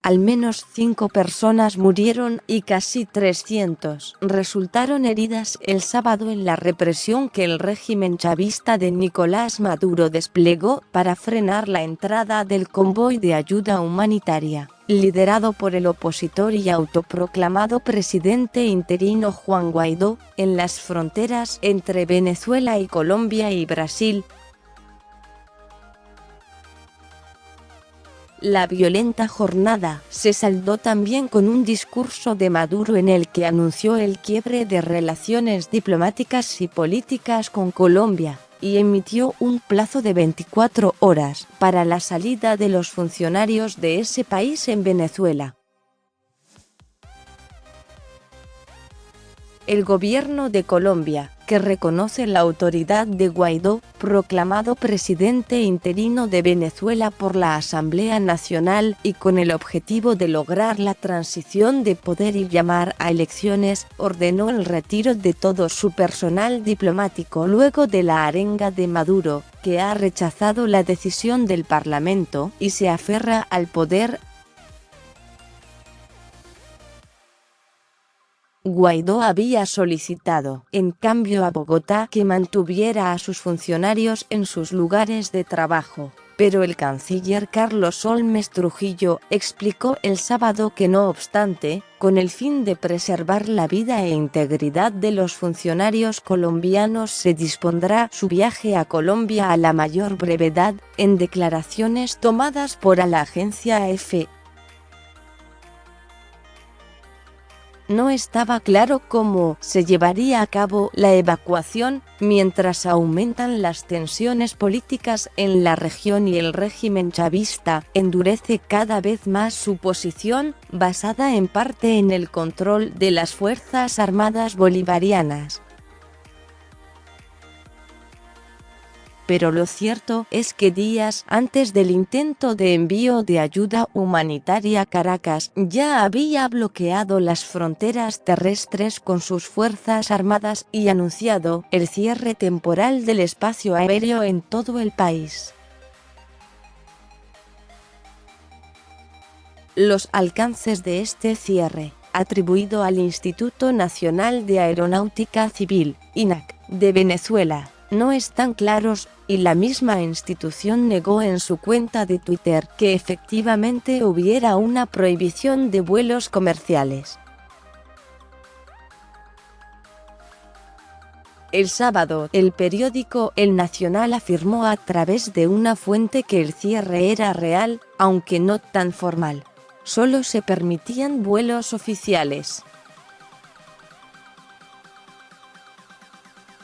Al menos 5 personas murieron y casi 300 resultaron heridas el sábado en la represión que el régimen chavista de Nicolás Maduro desplegó para frenar la entrada del convoy de ayuda humanitaria, liderado por el opositor y autoproclamado presidente interino Juan Guaidó, en las fronteras entre Venezuela y Colombia y Brasil. La violenta jornada se saldó también con un discurso de Maduro en el que anunció el quiebre de relaciones diplomáticas y políticas con Colombia, y emitió un plazo de 24 horas para la salida de los funcionarios de ese país en Venezuela. El gobierno de Colombia, que reconoce la autoridad de Guaidó, proclamado presidente interino de Venezuela por la Asamblea Nacional y con el objetivo de lograr la transición de poder y llamar a elecciones, ordenó el retiro de todo su personal diplomático luego de la arenga de Maduro, que ha rechazado la decisión del Parlamento y se aferra al poder. Guaidó había solicitado, en cambio, a Bogotá que mantuviera a sus funcionarios en sus lugares de trabajo, pero el canciller Carlos Holmes Trujillo explicó el sábado que no obstante, con el fin de preservar la vida e integridad de los funcionarios colombianos se dispondrá su viaje a Colombia a la mayor brevedad, en declaraciones tomadas por la agencia AFP. No estaba claro cómo se llevaría a cabo la evacuación, mientras aumentan las tensiones políticas en la región y el régimen chavista endurece cada vez más su posición, basada en parte en el control de las Fuerzas Armadas Bolivarianas. Pero lo cierto es que días antes del intento de envío de ayuda humanitaria, Caracas ya había bloqueado las fronteras terrestres con sus fuerzas armadas y anunciado el cierre temporal del espacio aéreo en todo el país. Los alcances de este cierre, atribuido al Instituto Nacional de Aeronáutica Civil, INAC, de Venezuela, no están claros, y la misma institución negó en su cuenta de Twitter que efectivamente hubiera una prohibición de vuelos comerciales. El sábado, el periódico El Nacional afirmó a través de una fuente que el cierre era real, aunque no tan formal. Solo se permitían vuelos oficiales.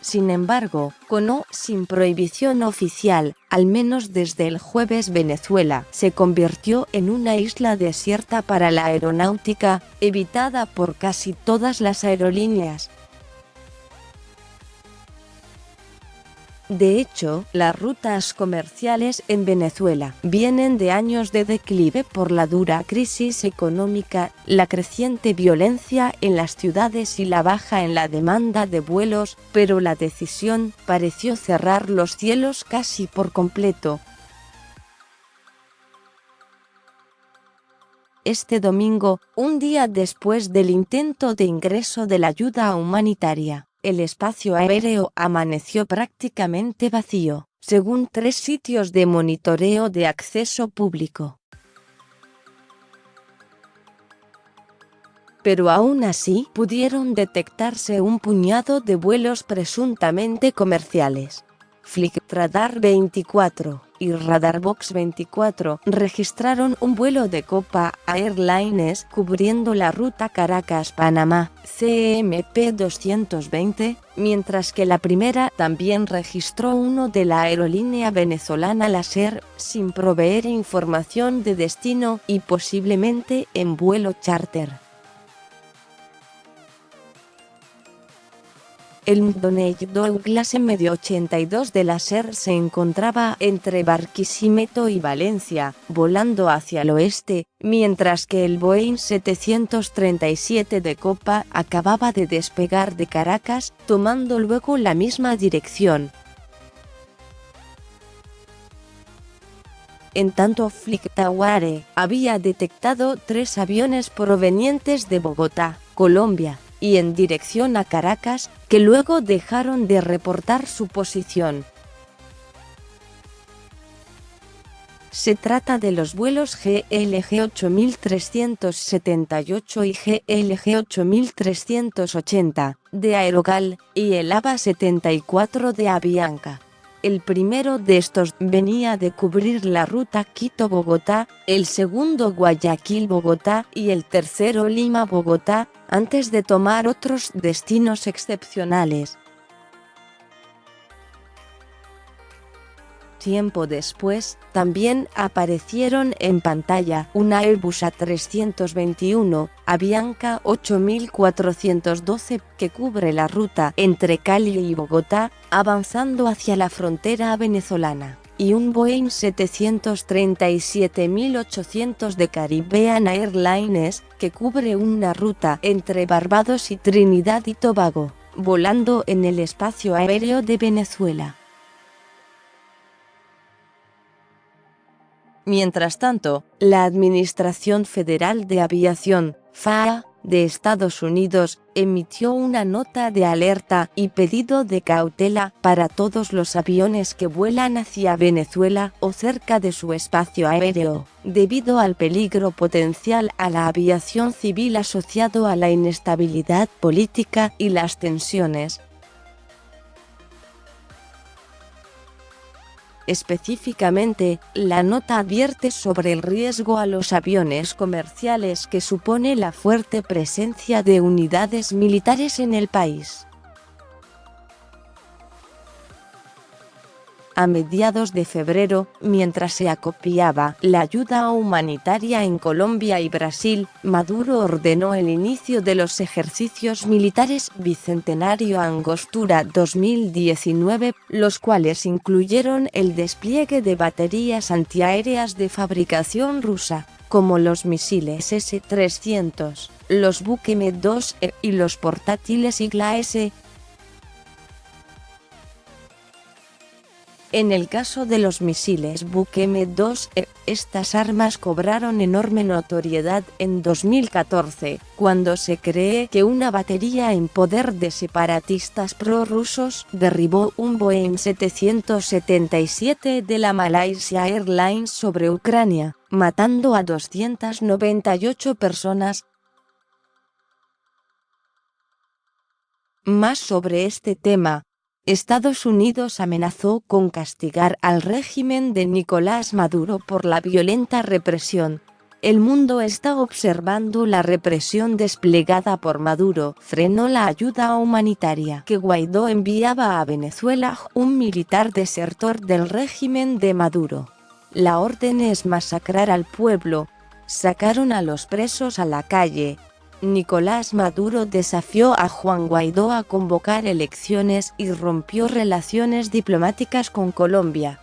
Sin embargo, con o sin prohibición oficial, al menos desde el jueves Venezuela se convirtió en una isla desierta para la aeronáutica, evitada por casi todas las aerolíneas. De hecho, las rutas comerciales en Venezuela vienen de años de declive por la dura crisis económica, la creciente violencia en las ciudades y la baja en la demanda de vuelos, pero la decisión pareció cerrar los cielos casi por completo. Este domingo, un día después del intento de ingreso de la ayuda humanitaria, el espacio aéreo amaneció prácticamente vacío, según 3 sitios de monitoreo de acceso público. Pero aún así pudieron detectarse un puñado de vuelos presuntamente comerciales. Flightradar 24 y Radarbox 24 registraron un vuelo de Copa Airlines cubriendo la ruta Caracas-Panamá, CMP 220, mientras que la primera también registró uno de la aerolínea venezolana Laser, sin proveer información de destino y posiblemente en vuelo charter. El McDonnell Douglas MD-82 de Laser se encontraba entre Barquisimeto y Valencia, volando hacia el oeste, mientras que el Boeing 737 de Copa acababa de despegar de Caracas, tomando luego la misma dirección. En tanto, FlightAware había detectado 3 aviones provenientes de Bogotá, Colombia, y en dirección a Caracas, que luego dejaron de reportar su posición. Se trata de los vuelos GLG 8378 y GLG 8380, de Aerogal, y el AVA 74 de Avianca. El primero de estos venía de cubrir la ruta Quito-Bogotá, el segundo Guayaquil-Bogotá y el tercero Lima-Bogotá, antes de tomar otros destinos excepcionales. Tiempo después, también aparecieron en pantalla un Airbus A321, Avianca 8412, que cubre la ruta entre Cali y Bogotá, avanzando hacia la frontera venezolana, y un Boeing 737-800 de Caribbean Airlines, que cubre una ruta entre Barbados y Trinidad y Tobago, volando en el espacio aéreo de Venezuela. Mientras tanto, la Administración Federal de Aviación, FAA, de Estados Unidos, emitió una nota de alerta y pedido de cautela para todos los aviones que vuelan hacia Venezuela o cerca de su espacio aéreo, debido al peligro potencial a la aviación civil asociado a la inestabilidad política y las tensiones. Específicamente, la nota advierte sobre el riesgo a los aviones comerciales que supone la fuerte presencia de unidades militares en el país. A mediados de febrero, mientras se acopiaba la ayuda humanitaria en Colombia y Brasil, Maduro ordenó el inicio de los ejercicios militares Bicentenario Angostura 2019, los cuales incluyeron el despliegue de baterías antiaéreas de fabricación rusa, como los misiles S-300, los Buk M2E y los portátiles Igla-S. En el caso de los misiles Buk M2E, estas armas cobraron enorme notoriedad en 2014, cuando se cree que una batería en poder de separatistas prorrusos derribó un Boeing 777 de la Malaysia Airlines sobre Ucrania, matando a 298 personas. Más sobre este tema. Estados Unidos amenazó con castigar al régimen de Nicolás Maduro por la violenta represión. El mundo está observando la represión desplegada por Maduro. Frenó la ayuda humanitaria que Guaidó enviaba a Venezuela, un militar desertor del régimen de Maduro. La orden es masacrar al pueblo. Sacaron a los presos a la calle. Nicolás Maduro desafió a Juan Guaidó a convocar elecciones y rompió relaciones diplomáticas con Colombia.